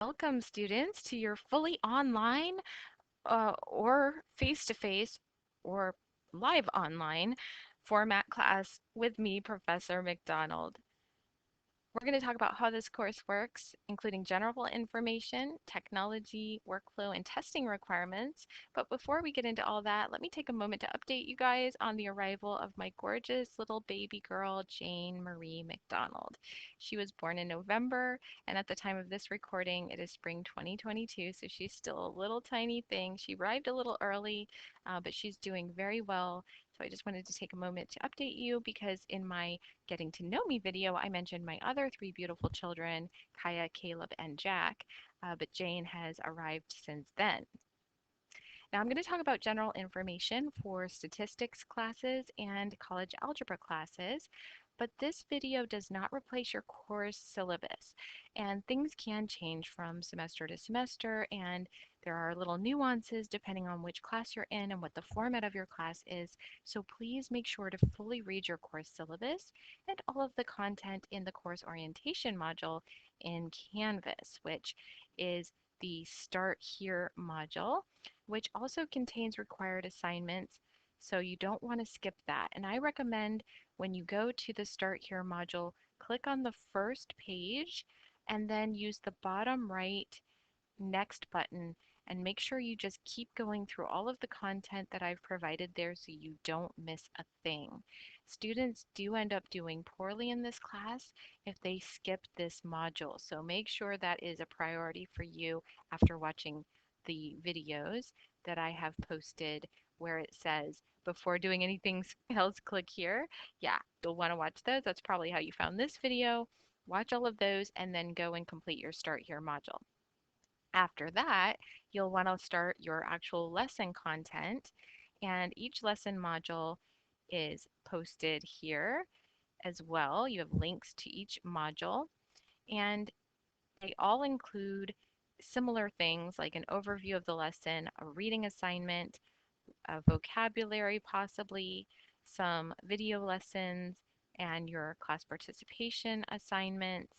Welcome, students, to your fully online or face-to-face or live online format class with me, Professor McDonald. We're going to talk about how this course works, including general information, technology, workflow, and testing requirements. But before we get into all that, let me take a moment to update you guys on the arrival of my gorgeous little baby girl, Jane Marie McDonald. She was born in November, and at the time of this recording, it is spring 2022, so she's still a little tiny thing. She arrived a little early, but she's doing very well. So I just wanted to take a moment to update you because in my getting to know me video, I mentioned my other three beautiful children, Kaya, Caleb, and Jack, but Jane has arrived since then. Now I'm going to talk about general information for statistics classes and college algebra classes, but this video does not replace your course syllabus, and things can change from semester to semester, and there are little nuances depending on which class you're in and what the format of your class is, so please make sure to fully read your course syllabus and all of the content in the course orientation module in Canvas, which is the Start Here module, which also contains required assignments, so you don't want to skip that. And I recommend when you go to the Start Here module, click on the first page and then use the bottom right Next button and make sure you just keep going through all of the content that I've provided there so you don't miss a thing. Students do end up doing poorly in this class if they skip this module, so make sure that is a priority for you after watching the videos that I have posted where it says before doing anything else, click here. Yeah, you'll want to watch those. That's probably how you found this video. Watch all of those and then go and complete your Start Here module. After that, you'll want to start your actual lesson content, and each lesson module is posted here as well. You have links to each module, and they all include similar things like an overview of the lesson, a reading assignment, a vocabulary possibly, some video lessons, and your class participation assignments,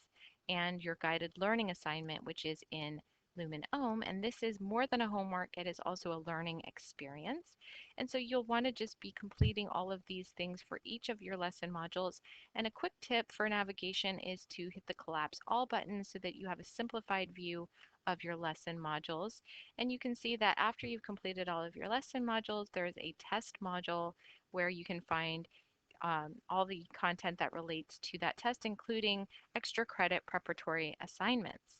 and your guided learning assignment, which is in Lumen Ohm. And this is more than a homework, it is also a learning experience. And so you'll want to just be completing all of these things for each of your lesson modules. And a quick tip for navigation is to hit the collapse all button so that you have a simplified view of your lesson modules. And you can see that after you've completed all of your lesson modules, there's a test module where you can find all the content that relates to that test, including extra credit preparatory assignments.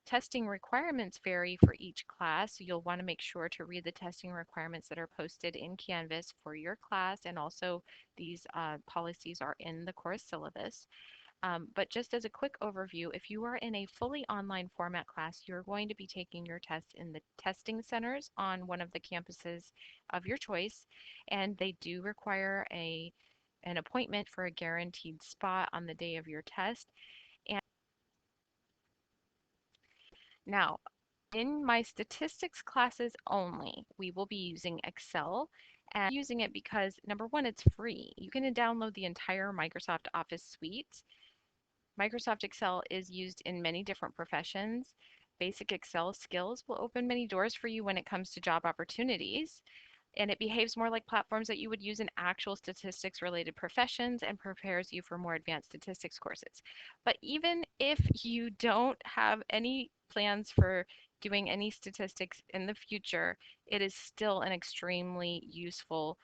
Testing requirements vary for each class, so you'll want to make sure to read the testing requirements that are posted in Canvas for your class, and also these policies are in the course syllabus. But just as a quick overview, if you are in a fully online format class, you're going to be taking your test in the testing centers on one of the campuses of your choice, and they do require an appointment for a guaranteed spot on the day of your test. And now, in my statistics classes only, we will be using Excel, and using it because number one, it's free. You can download the entire Microsoft Office suite. Microsoft Excel is used in many different professions. Basic Excel skills will open many doors for you when it comes to job opportunities, and it behaves more like platforms that you would use in actual statistics related professions and prepares you for more advanced statistics courses. But even if you don't have any plans for doing any statistics in the future, it is still an extremely useful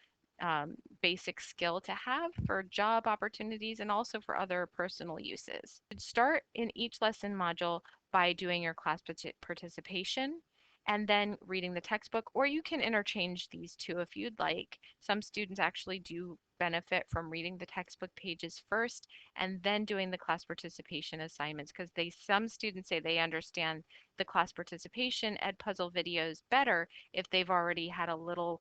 basic skill to have for job opportunities and also for other personal uses. Start in each lesson module by doing your class participation and then reading the textbook, or you can interchange these two if you'd like. Some students actually do benefit from reading the textbook pages first and then doing the class participation assignments because some students say they understand the class participation ed puzzle videos better if they've already had a little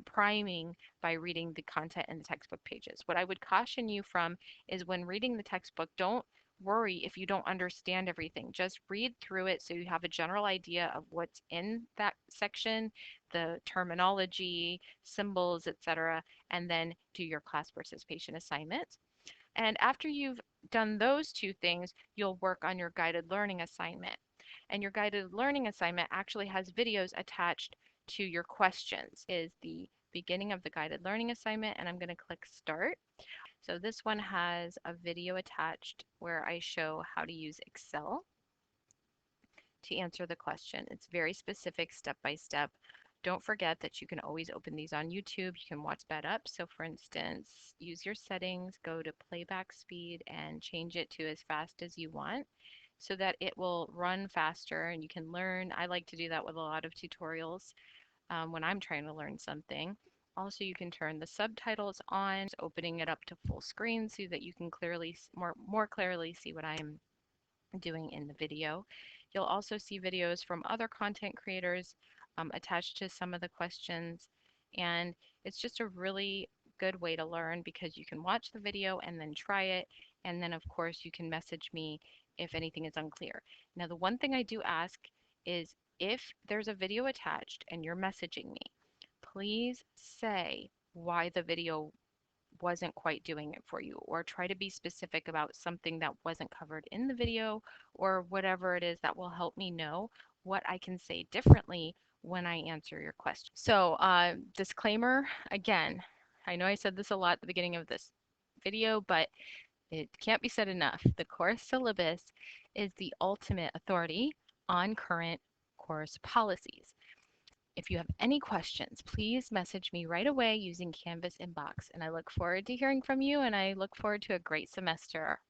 priming by reading the content in the textbook pages. What I would caution you from is when reading the textbook, don't worry if you don't understand everything. Just read through it so you have a general idea of what's in that section, the terminology, symbols, etc., and then do your class participation assignments. And after you've done those two things, you'll work on your guided learning assignment. And your guided learning assignment actually has videos attached to your questions. Is the beginning of the guided learning assignment, and I'm going to click start. So this one has a video attached where I show how to use Excel to answer the question. It's very specific, step by step. Don't forget that you can always open these on YouTube. You can watch that up. So for instance, use your settings, go to playback speed and change it to as fast as you want so that it will run faster and you can learn. I like to do that with a lot of tutorials when I'm trying to learn something. Also, you can turn the subtitles on, opening it up to full screen so that you can clearly, more clearly see what I'm doing in the video. You'll also see videos from other content creators attached to some of the questions. And it's just a really good way to learn because you can watch the video and then try it. And then, of course, you can message me if anything is unclear. Now, the one thing I do ask is if there's a video attached and you're messaging me, please say why the video wasn't quite doing it for you, or try to be specific about something that wasn't covered in the video, or whatever it is that will help me know what I can say differently when I answer your question. So, disclaimer again, I know I said this a lot at the beginning of this video, but it can't be said enough. The course syllabus is the ultimate authority on current course policies. If you have any questions, please message me right away using Canvas inbox. And I look forward to hearing from you, and I look forward to a great semester.